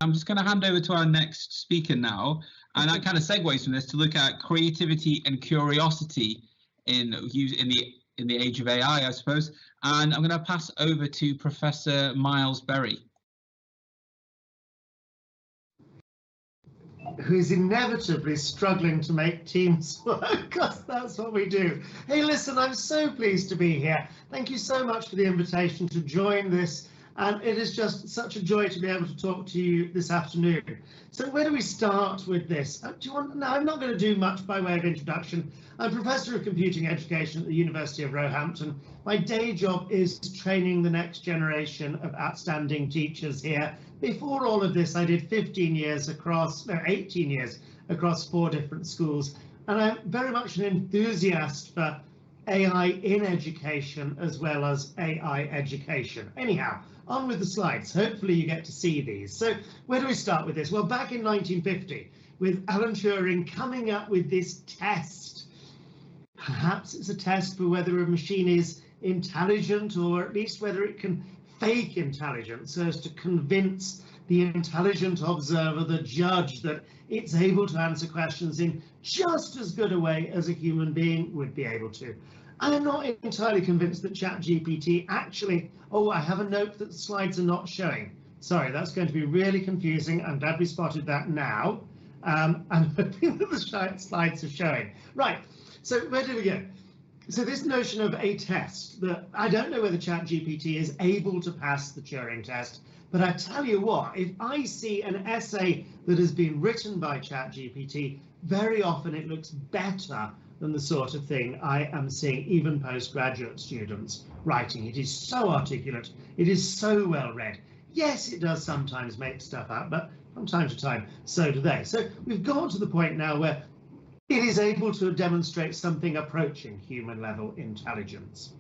I'm just going to hand over to our next speaker now, and that kind of segues from this to look at creativity and curiosity in the age of AI, I suppose. And I'm going to pass over to Professor Miles Berry, who is inevitably struggling to make teams work, because that's what we do. Hey, listen, I'm so pleased to be here. Thank you so much for the invitation to join this, and it is just such a joy to be able to talk to you this afternoon. So where do we start with this? No, I'm not going to do much by way of introduction. I'm Professor of Computing Education at the University of Roehampton. My day job is training the next generation of outstanding teachers here. Before all of this, I did 18 years across 4 different schools, and I'm very much an enthusiast for AI in education as well as AI education. Anyhow, on with the slides. Hopefully you get to see these. So where do we start with this? Well, back in 1950, with Alan Turing coming up with this test. Perhaps it's a test for whether a machine is intelligent, or at least whether it can fake intelligence so as to convince the intelligent observer, the judge, that it's able to answer questions in just as good a way as a human being would be able to. I'm not entirely convinced that ChatGPT actually, oh, I have a note that the slides are not showing. Sorry, that's going to be really confusing. I'm glad we spotted that now. I'm hoping that the slides are showing. Right, so where do we go? So this notion of a test, that I don't know whether ChatGPT is able to pass the Turing test, but I tell you what, if I see an essay that has been written by ChatGPT, very often it looks better than the sort of thing I am seeing even postgraduate students writing. It is so articulate, it is so well read. Yes, it does sometimes make stuff up, but from time to time, so do they. So we've got to the point now where it is able to demonstrate something approaching human level intelligence.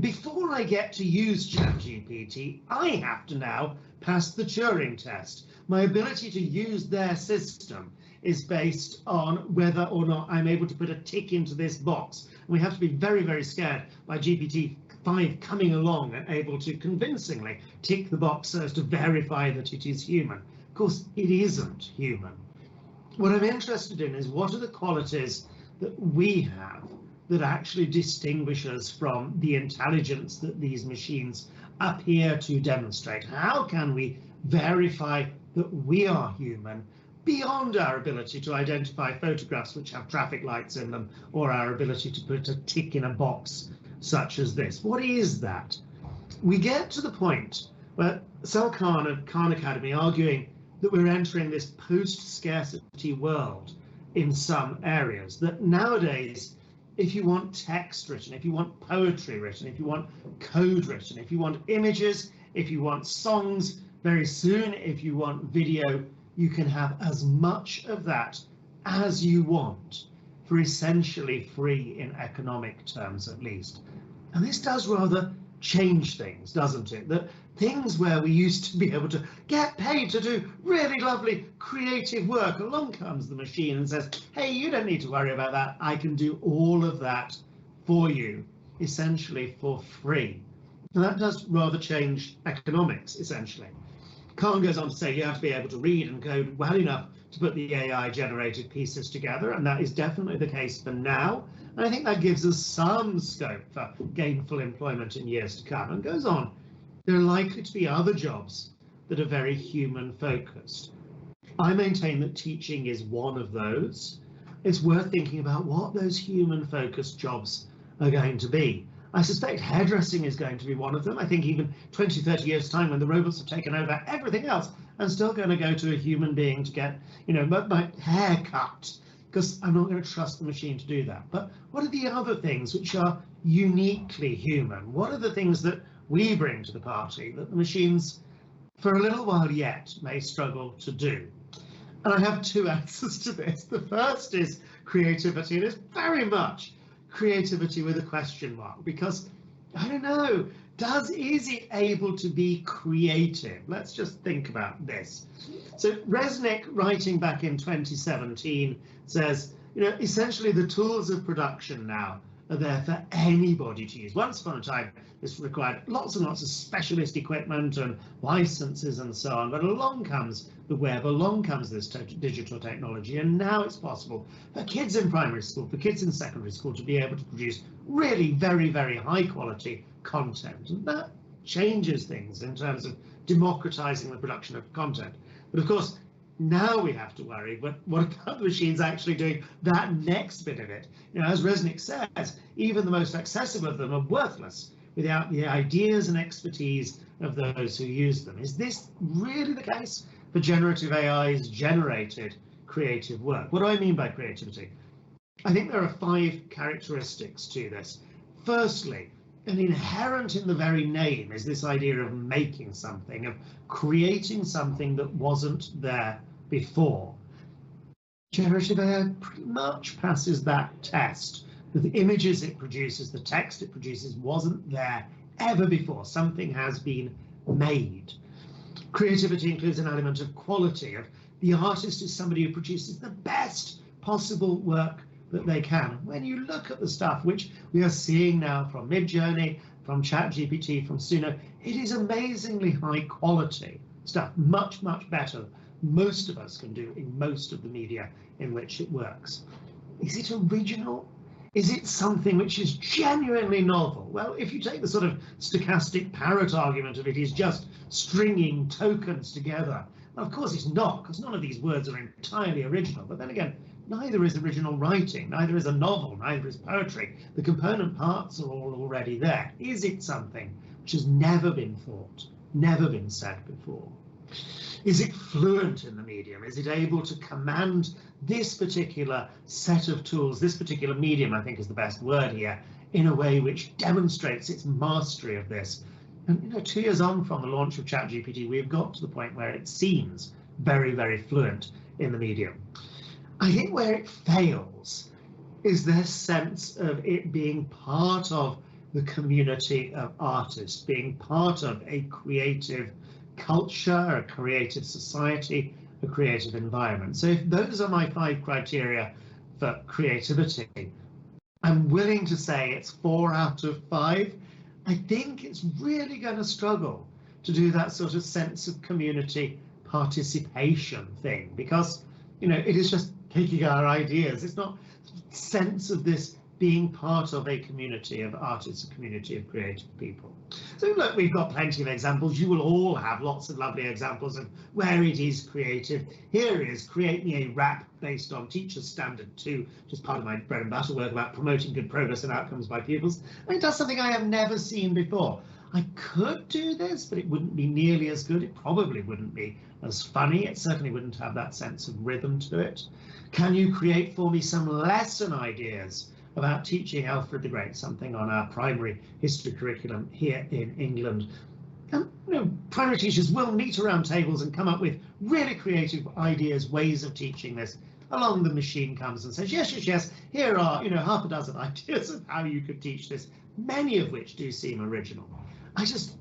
Before I get to use ChatGPT, I have to now pass the Turing test. My ability to use their system is based on whether or not I'm able to put a tick into this box. And we have to be very, very scared by GPT-5 coming along and able to convincingly tick the box so as to verify that it is human. Of course, it isn't human. What I'm interested in is what are the qualities that we have that actually distinguish us from the intelligence that these machines appear to demonstrate. How can we verify that we are human beyond our ability to identify photographs which have traffic lights in them, or our ability to put a tick in a box such as this? What is that? We get to the point where Sal Khan of Khan Academy arguing that we're entering this post-scarcity world in some areas, that nowadays, if you want text written, if you want poetry written, if you want code written, if you want images, if you want songs, very soon, if you want video, you can have as much of that as you want for essentially free in economic terms, at least. And this does rather change things, doesn't it? That things where we used to be able to get paid to do really lovely creative work, along comes the machine and says, hey, you don't need to worry about that. I can do all of that for you, essentially for free. And that does rather change economics, essentially. Khan goes on to say you have to be able to read and code well enough to put the AI generated pieces together, and that is definitely the case for now. And I think that gives us some scope for gainful employment in years to come. And goes on, there are likely to be other jobs that are very human focused. I maintain that teaching is one of those. It's worth thinking about what those human focused jobs are going to be. I suspect hairdressing is going to be one of them. I think even 20, 30 years time, when the robots have taken over everything else, I'm still going to go to a human being to get, my hair cut, because I'm not going to trust the machine to do that. But what are the other things which are uniquely human? What are the things that we bring to the party that the machines, for a little while yet, may struggle to do? And I have two answers to this. The first is creativity, and it's very much creativity with a question mark, because I don't know, is it able to be creative? Let's just think about this. So Resnick, writing back in 2017, says, essentially the tools of production now are there for anybody to use. Once upon a time, this required lots and lots of specialist equipment and licenses and so on, but along comes the web, along comes this digital technology, and now it's possible for kids in primary school, for kids in secondary school to be able to produce really very, very high quality content. And that changes things in terms of democratizing the production of content. But of course, now we have to worry, but what about the machines actually doing that next bit of it? You know, as Resnick says, even the most accessible of them are worthless without the ideas and expertise of those who use them. Is this really the case for generative AI's generated creative work? What do I mean by creativity? I think there are 5 characteristics to this. Firstly, and inherent in the very name is this idea of making something, of creating something that wasn't there before. Generative AI pretty much passes that test. The images it produces, the text it produces wasn't there ever before. Something has been made. Creativity includes an element of quality. The artist is somebody who produces the best possible work that they can. When you look at the stuff which we are seeing now from Midjourney, from ChatGPT, from Suno, it is amazingly high quality stuff, much, much better than most of us can do in most of the media in which it works. Is it original? Is it something which is genuinely novel? Well, if you take the sort of stochastic parrot argument of it is just stringing tokens together, well, of course it's not, because none of these words are entirely original. But then again, neither is original writing, neither is a novel, neither is poetry. The component parts are all already there. Is it something which has never been thought, never been said before? Is it fluent in the medium? Is it able to command this particular set of tools, this particular medium, I think is the best word here, in a way which demonstrates its mastery of this? And you know, 2 years on from the launch of ChatGPT, we've got to the point where it seems very, very fluent in the medium. I think where it fails is this sense of it being part of the community of artists, being part of a creative culture, a creative society, a creative environment. So if those are my 5 criteria for creativity, I'm willing to say it's 4 out of 5. I think it's really going to struggle to do that sort of sense of community participation thing, because, you know, it is just taking our ideas. It's not sense of this being part of a community of artists, a community of creative people. So look, we've got plenty of examples. You will all have lots of lovely examples of where it is creative. Here is create me a rap based on Teachers Standard 2, just part of my bread and butter work about promoting good progress and outcomes by pupils. And it does something I have never seen before. I could do this, but it wouldn't be nearly as good. It probably wouldn't be as funny. It certainly wouldn't have that sense of rhythm to it. Can you create for me some lesson ideas about teaching Alfred the Great, something on our primary history curriculum here in England? And you know, primary teachers will meet around tables and come up with really creative ideas, ways of teaching this. Along the machine comes and says, yes, yes, yes, here are, you know, half a dozen ideas of how you could teach this, many of which do seem original. I just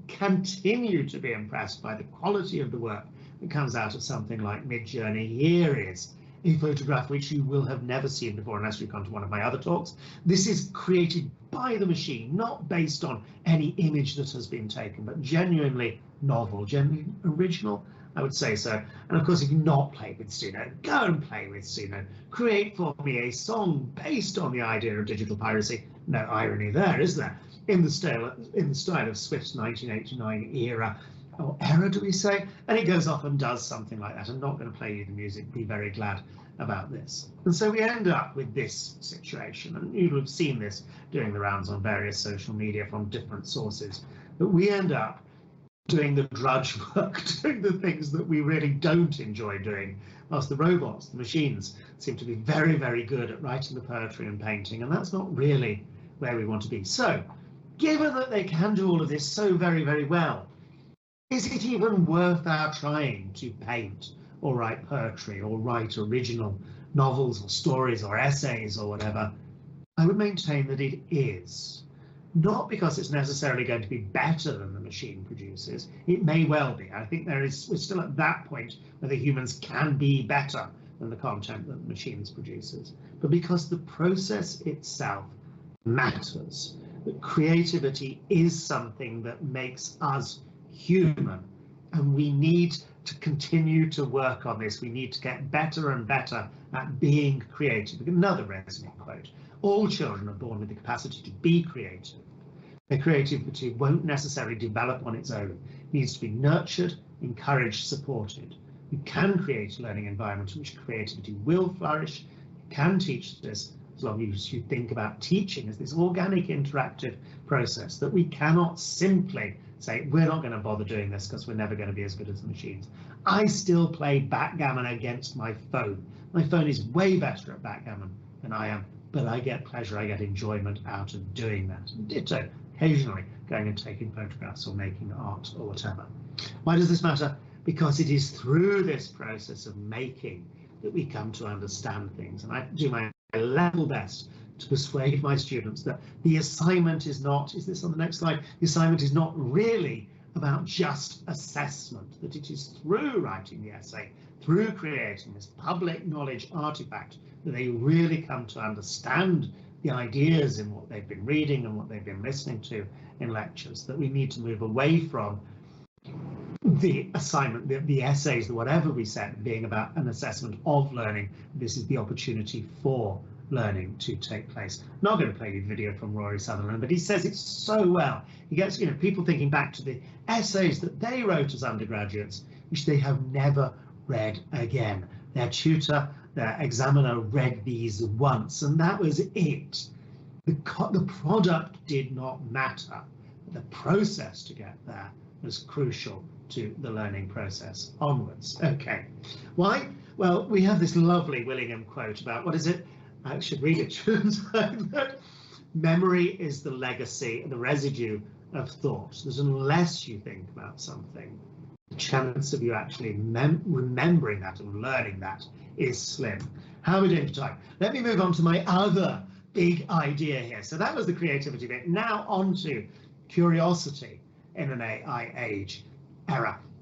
continue to be impressed by the quality of the work that comes out of something like Midjourney. Here is a photograph which you will have never seen before unless you've gone to one of my other talks. This is created by the machine, not based on any image that has been taken, but genuinely novel, genuinely original, I would say so. And of course, if you've not played with Suno, go and play with Suno. Create for me a song based on the idea of digital piracy. No irony there, is there? In the style of Swift's 1989 era, or era, do we say? And it goes off and does something like that. I'm not going to play you the music. Be very glad about this. And so we end up with this situation, and you will have seen this doing the rounds on various social media from different sources, that we end up doing the drudge work, doing the things that we really don't enjoy doing, whilst the robots, the machines, seem to be very, very good at writing the poetry and painting, and that's not really where we want to be. So, given that they can do all of this so very, very well, is it even worth our trying to paint or write poetry or write original novels or stories or essays or whatever? I would maintain that it is. Not because it's necessarily going to be better than the machine produces. It may well be. I think we're still at that point where the humans can be better than the content that the machines produces. But because the process itself matters, that creativity is something that makes us human, and we need to continue to work on this. We need to get better and better at being creative. Another Resnick quote: all children are born with the capacity to be creative. Their creativity won't necessarily develop on its own. It needs to be nurtured, encouraged, supported. You can create a learning environment in which creativity will flourish. You can teach this as long as you think about teaching as this organic, interactive process, that we cannot simply say, we're not going to bother doing this because we're never going to be as good as the machines. I still play backgammon against my phone. My phone is way better at backgammon than I am, but I get pleasure, I get enjoyment out of doing that. And ditto, occasionally going and taking photographs or making art or whatever. Why does this matter? Because it is through this process of making that we come to understand things. And I do my level best to persuade my students that the assignment is not, is this on the next slide? The assignment is not really about just assessment, that it is through writing the essay, through creating this public knowledge artifact, that they really come to understand the ideas in what they've been reading and what they've been listening to in lectures, that we need to move away from the assignment, the essays, whatever we set, being about an assessment of learning. This is the opportunity for learning to take place. I'm not going to play you the video from Rory Sutherland, but he says it so well. He gets, people thinking back to the essays that they wrote as undergraduates, which they have never read again. Their tutor, their examiner read these once, and that was it. The product did not matter. The process to get there was crucial to the learning process onwards. Okay, why? Well, we have this lovely Willingham quote about, what is it? I should read it. That memory is the legacy, the residue of thought. That unless you think about something, the chance of you actually remembering that and learning that is slim. How are we doing for time? Let me move on to my other big idea here. So that was the creativity bit. Now on to curiosity in an AI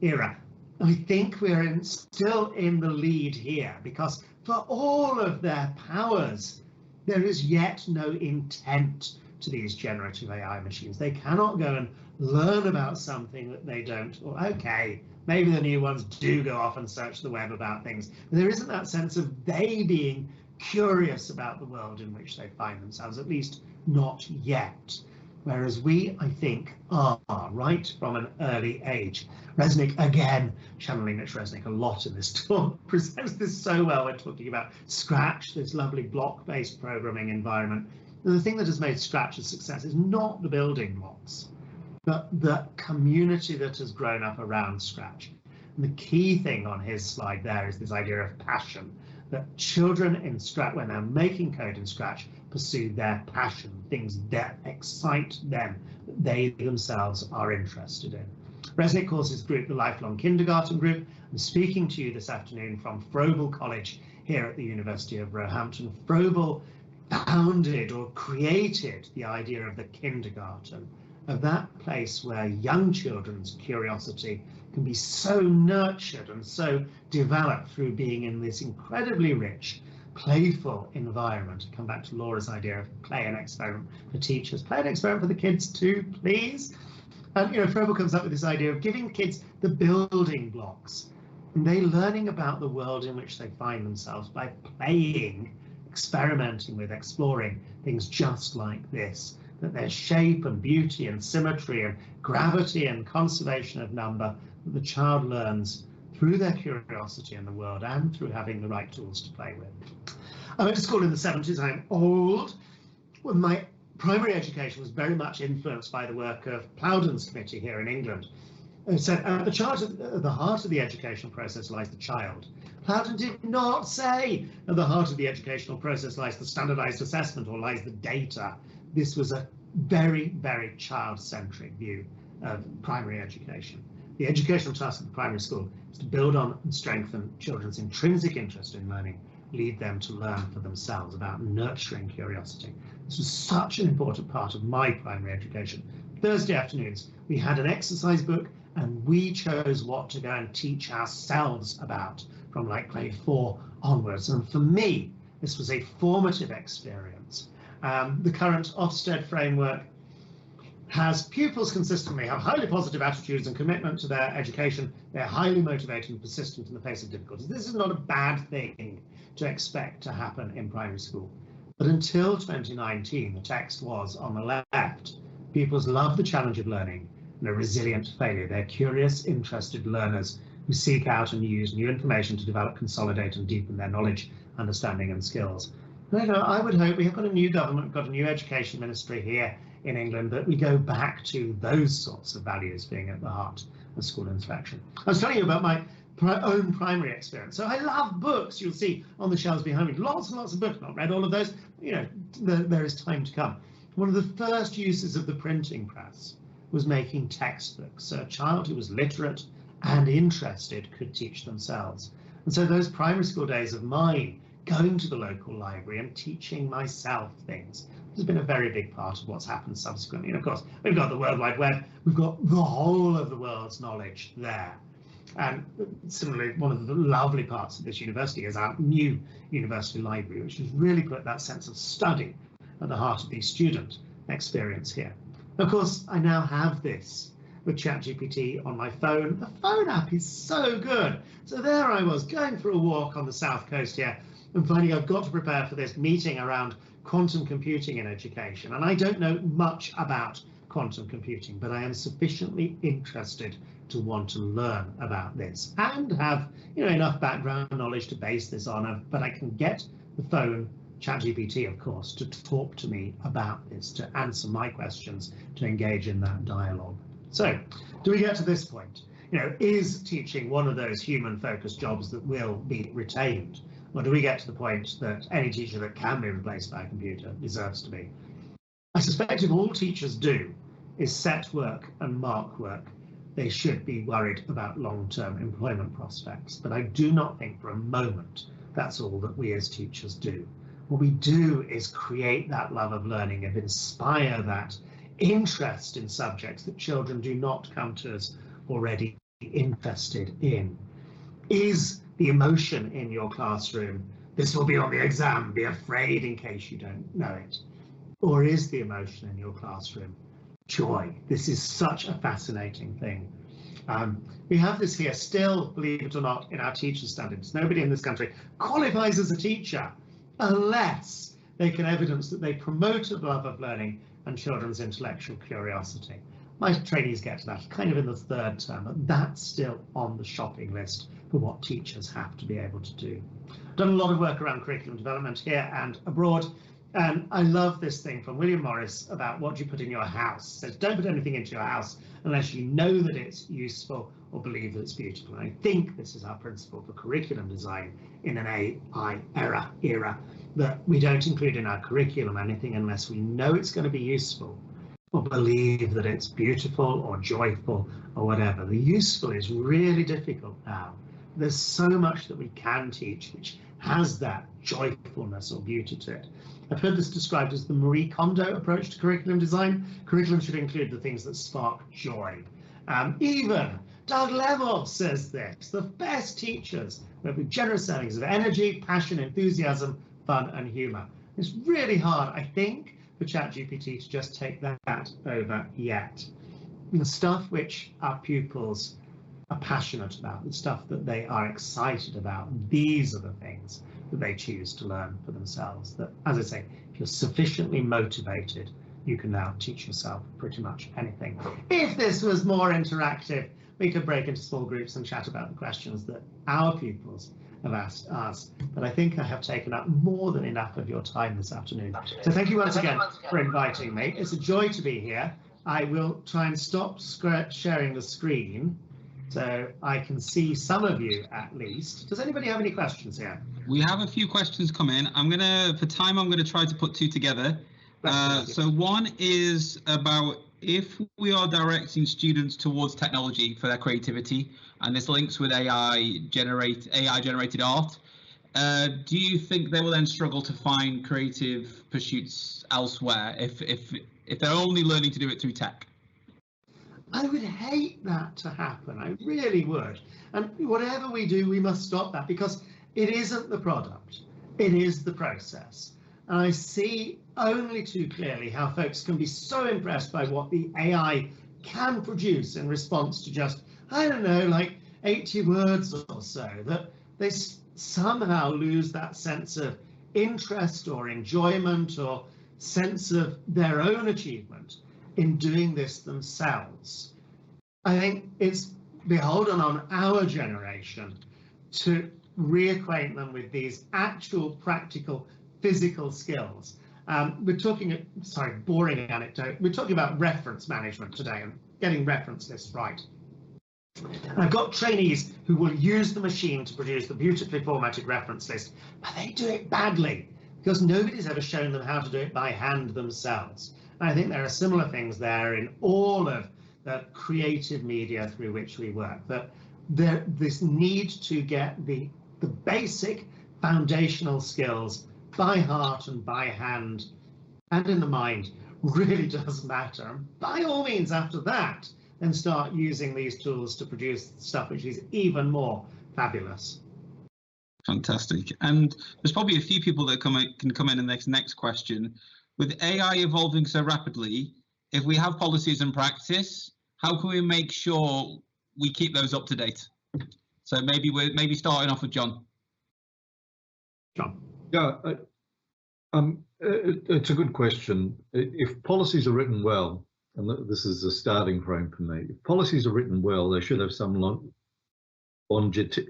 era. I think we're still in the lead here, because for all of their powers, there is yet no intent to these generative AI machines. They cannot go and learn about something that they don't, or okay, maybe the new ones do go off and search the web about things, but there isn't that sense of they being curious about the world in which they find themselves, at least not yet. Whereas we, I think, are right from an early age. Resnick, again, channeling Mitch Resnick a lot in this talk, presents this so well when talking about Scratch, this lovely block-based programming environment. And the thing that has made Scratch a success is not the building blocks, but the community that has grown up around Scratch. And the key thing on his slide there is this idea of passion, that children in Scratch, when they're making code in Scratch, pursue their passion, things that excite them, that they themselves are interested in. Resnick calls his group the Lifelong Kindergarten Group. I'm speaking to you this afternoon from Froebel College here at the University of Roehampton. Froebel founded or created the idea of the kindergarten, of that place where young children's curiosity can be so nurtured and so developed through being in this incredibly rich, playful environment. Come back to Laura's idea of play and experiment for teachers. Play and experiment for the kids too, please. And Froebel comes up with this idea of giving kids the building blocks, and they learning about the world in which they find themselves by playing, experimenting with, exploring things just like this, that there's shape and beauty and symmetry and gravity and conservation of number that the child learns through their curiosity in the world and through having the right tools to play with. I went to school in the 70s. I'm old. Well, my primary education was very much influenced by the work of Plowden's committee here in England. It said at the heart of the educational process lies the child. Plowden did not say at the heart of the educational process lies the standardized assessment or lies the data. This was a very, very child-centric view of primary education. The educational task of the primary school is to build on and strengthen children's intrinsic interest in learning, lead them to learn for themselves, about nurturing curiosity. This was such an important part of my primary education. Thursday afternoons, we had an exercise book and we chose what to go and teach ourselves about from like grade 4 onwards. And for me, this was a formative experience. The current Ofsted framework has pupils consistently have highly positive attitudes and commitment to their education. They're highly motivated and persistent in the face of difficulties. This is not a bad thing to expect to happen in primary school. But until 2019, the text was on the left. Pupils love the challenge of learning and are resilient to failure. They're curious, interested learners who seek out and use new information to develop, consolidate and deepen their knowledge, understanding and skills. And, I would hope, we have got a new government, we've got a new education ministry here in England, that we go back to those sorts of values being at the heart of school instruction. I was telling you about my own primary experience. So I love books. You'll see on the shelves behind me, lots and lots of books. Not read all of those. There is time to come. One of the first uses of the printing press was making textbooks. So a child who was literate and interested could teach themselves. And so those primary school days of mine, going to the local library and teaching myself things, has been a very big part of what's happened subsequently. And of course, we've got the World Wide Web, we've got the whole of the world's knowledge there. And similarly, one of the lovely parts of this university is our new university library, which has really put that sense of study at the heart of the student experience here. Of course, I now have this with ChatGPT on my phone. The phone app is so good. So there I was going for a walk on the south coast here and finding I've got to prepare for this meeting around quantum computing in education. And I don't know much about quantum computing, but I am sufficiently interested to want to learn about this and have enough background knowledge to base this on. But I can get the phone, ChatGPT, of course, to talk to me about this, to answer my questions, to engage in that dialogue. So do we get to this point? Is teaching one of those human-focused jobs that will be retained? Or do we get to the point that any teacher that can be replaced by a computer deserves to be? I suspect if all teachers do is set work and mark work, they should be worried about long-term employment prospects. But I do not think for a moment that's all that we as teachers do. What we do is create that love of learning and inspire that interest in subjects that children do not come to us already interested in. Is the emotion in your classroom, this will be on the exam, be afraid in case you don't know it? Or is the emotion in your classroom joy? This is such a fascinating thing. We have this here still, believe it or not, in our teacher standards. Nobody in this country qualifies as a teacher unless they can evidence that they promote a love of learning and children's intellectual curiosity. My trainees get to that kind of in the third term, but that's still on the shopping list for what teachers have to be able to do. I've done a lot of work around curriculum development here and abroad, and I love this thing from William Morris about what you put in your house. It says, don't put anything into your house unless you know that it's useful or believe that it's beautiful. And I think this is our principle for curriculum design in an AI era, that we don't include in our curriculum anything unless we know it's going to be useful or believe that it's beautiful or joyful or whatever. The useful is really difficult now. There's so much that we can teach which has that joyfulness or beauty to it. I've heard this described as the Marie Kondo approach to curriculum design. Curriculum should include the things that spark joy. Even Doug Level says this: the best teachers work with generous settings of energy, passion, enthusiasm, fun and humour. It's really hard, I think, for ChatGPT to just take that over yet. And the stuff which our pupils are passionate about, the stuff that they are excited about, these are the things that they choose to learn for themselves. That, as I say, if you're sufficiently motivated, you can now teach yourself pretty much anything. If this was more interactive, we could break into small groups and chat about the questions that our pupils have asked us. But I think I have taken up more than enough of your time this afternoon. So thank you once again for inviting me. It's a joy to be here. I will try and stop sharing the screen so I can see some of you at least. Does anybody have any questions here? We have a few questions come in. For time, I'm gonna try to put two together. So one is about if we are directing students towards technology for their creativity, and this links with AI generated art, do you think they will then struggle to find creative pursuits elsewhere if they're only learning to do it through tech? I would hate that to happen. I really would. And whatever we do, we must stop that, because it isn't the product, it is the process. And I see only too clearly how folks can be so impressed by what the AI can produce in response to just, I don't know, like 80 words or so, that they somehow lose that sense of interest or enjoyment or sense of their own achievement in doing this themselves. I think it's beholden on our generation to reacquaint them with these actual practical physical skills. We're talking, sorry, boring anecdote, we're talking about reference management today and getting reference lists right. And I've got trainees who will use the machine to produce the beautifully formatted reference list, but they do it badly because nobody's ever shown them how to do it by hand themselves. And I think there are similar things there in all of the creative media through which we work, that this need to get the basic foundational skills by heart and by hand and in the mind really does matter. And by all means, after that, then start using these tools to produce stuff which is even more fabulous. Fantastic. And there's probably a few people that can come in the next question. With AI evolving so rapidly, if we have policies and practice, how can we make sure we keep those up to date? So maybe starting off with John. John. Yeah, it's a good question. If policies are written well, and this is a starting frame for me, if policies are written well, they should have some longevity.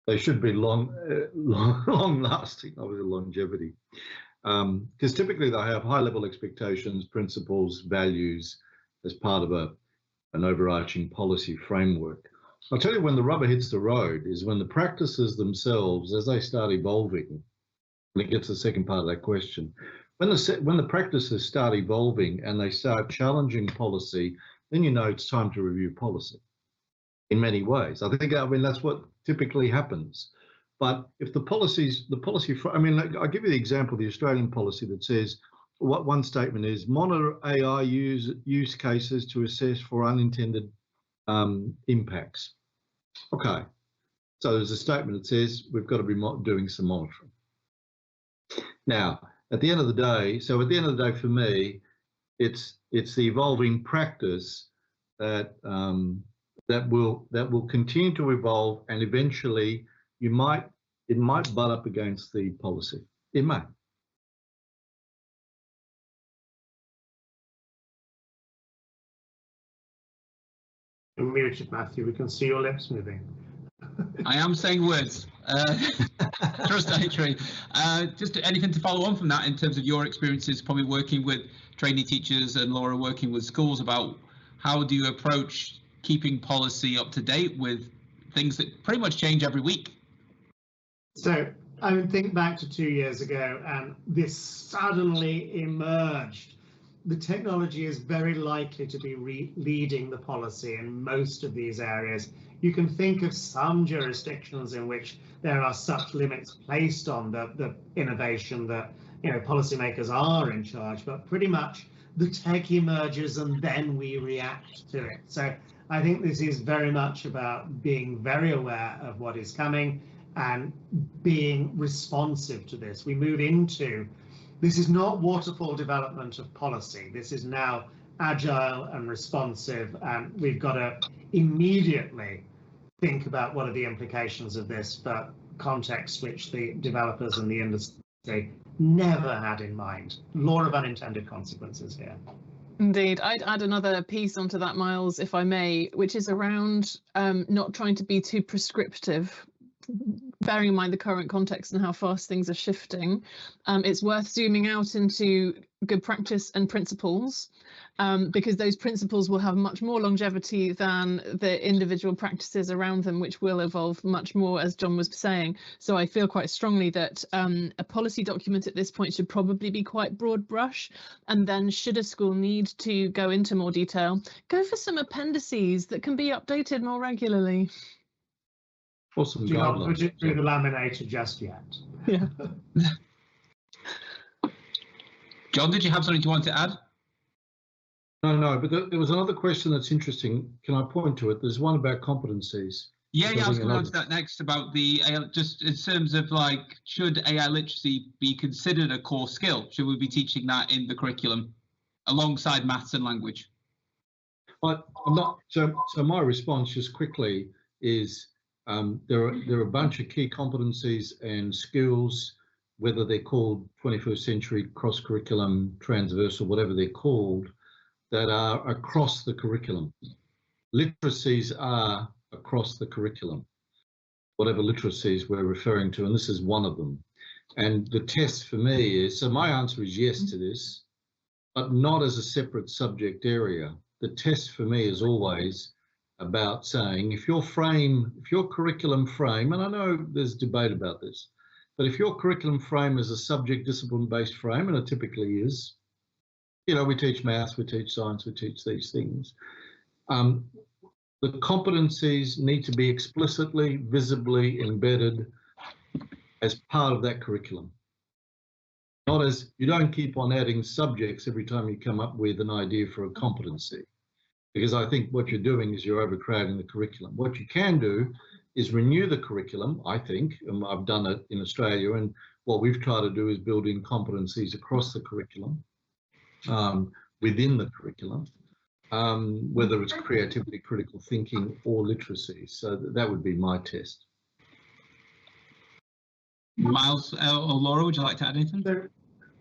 They should be long lasting, obviously longevity. Because typically they have high level expectations, principles, values as part of an overarching policy framework. I'll tell you when the rubber hits the road is when the practices themselves, as they start evolving, and it gets to the second part of that question, when the practices start evolving and they start challenging policy, then you know it's time to review policy in many ways. I mean, that's what typically happens. But if the policy, I mean, I'll give you the example of the Australian policy that says, what one statement is, monitor AI use cases to assess for unintended impacts. Okay, so there's a statement that says we've got to be doing some monitoring. Now, at the end of the day, for me, it's the evolving practice that that will continue to evolve, and eventually it might butt up against the policy. It may. You're muted, Matthew. We can see your lips moving. I am saying words. Trust actually. Just anything to follow on from that in terms of your experiences, probably working with trainee teachers and Laura working with schools, about how do you approach keeping policy up to date with things that pretty much change every week? So I would think back to 2 years ago, and this suddenly emerged. The technology is very likely to be leading the policy in most of these areas. You can think of some jurisdictions in which there are such limits placed on the innovation that, you know, policymakers are in charge, but pretty much the tech emerges and then we react to it. So I think this is very much about being very aware of what is coming and being responsive to this. We move into, this is not waterfall development of policy. This is now agile and responsive, and we've got to immediately think about what are the implications of this for contexts which the developers and the industry never had in mind. Law of unintended consequences here. Indeed. I'd add another piece onto that, Miles, if I may, which is around not trying to be too prescriptive, bearing in mind the current context and how fast things are shifting. It's worth zooming out into good practice and principles, because those principles will have much more longevity than the individual practices around them, which will evolve much more, as John was saying. So I feel quite strongly that a policy document at this point should probably be quite broad brush, and then should a school need to go into more detail, go for some appendices that can be updated more regularly. Awesome. Do not put it through the laminator just yet. Yeah. John, did you have something you want to add? No, but there was another question that's interesting. Can I point to it? There's one about competencies. Yeah, I was Building going on to another. that next about the just in terms of like, should AI literacy be considered a core skill? Should we be teaching that in the curriculum alongside maths and language? But I'm not. So my response, just quickly, is there are a bunch of key competencies and skills, whether they're called 21st century cross curriculum, transversal, whatever they're called, that are across the curriculum. Literacies are across the curriculum, whatever literacies we're referring to, and this is one of them. And the test for me is, so my answer is yes to this, but not as a separate subject area. The test for me is always about saying, if your curriculum frame, and I know there's debate about this, but if your curriculum frame is a subject discipline-based frame, and it typically is, we teach maths, we teach science, we teach these things. The competencies need to be explicitly, visibly embedded as part of that curriculum. Not as, you don't keep on adding subjects every time you come up with an idea for a competency, because I think what you're doing is you're overcrowding the curriculum. What you can do is renew the curriculum, I think, and I've done it in Australia, and what we've tried to do is build in competencies across the curriculum, within the curriculum, whether it's creativity, critical thinking, or literacy. So that would be my test. Miles or Laura, would you like to add anything? So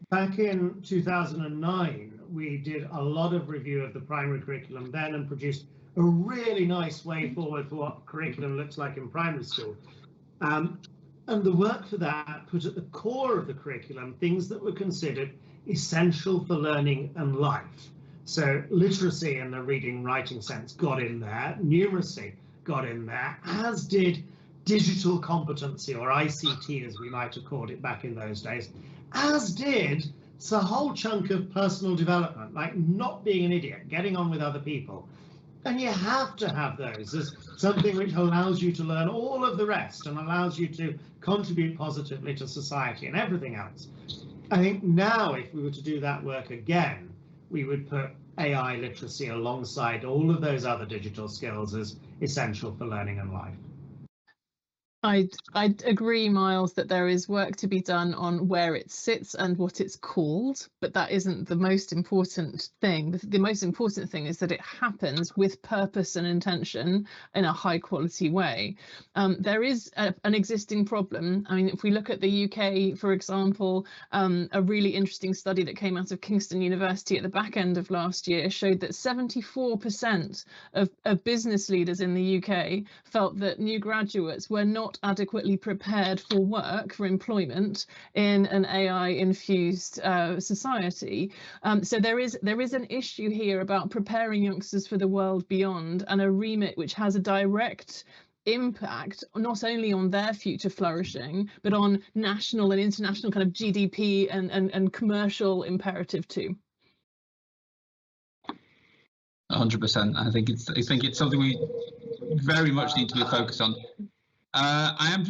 back in 2009, we did a lot of review of the primary curriculum then and produced a really nice way forward for what curriculum looks like in primary school. And the work for that put at the core of the curriculum things that were considered essential for learning and life. So literacy in the reading writing sense got in there, numeracy got in there, as did digital competency, or ICT as we might have called it back in those days, as did a whole chunk of personal development, like not being an idiot, getting on with other people. And you have to have those as something which allows you to learn all of the rest and allows you to contribute positively to society and everything else. I think now if we were to do that work again, we would put AI literacy alongside all of those other digital skills as essential for learning and life. I'd agree, Miles, that there is work to be done on where it sits and what it's called, but that isn't the most important thing. The most important thing is that it happens with purpose and intention in a high quality way. There is an existing problem. I mean, if we look at the UK, for example, a really interesting study that came out of Kingston University at the back end of last year showed that 74% of business leaders in the UK felt that new graduates were not adequately prepared for work, for employment in an AI-infused society. So there is an issue here about preparing youngsters for the world beyond, and a remit which has a direct impact not only on their future flourishing, but on national and international kind of GDP and commercial imperative too. 100%. I think it's something we very much need to be focused on. I am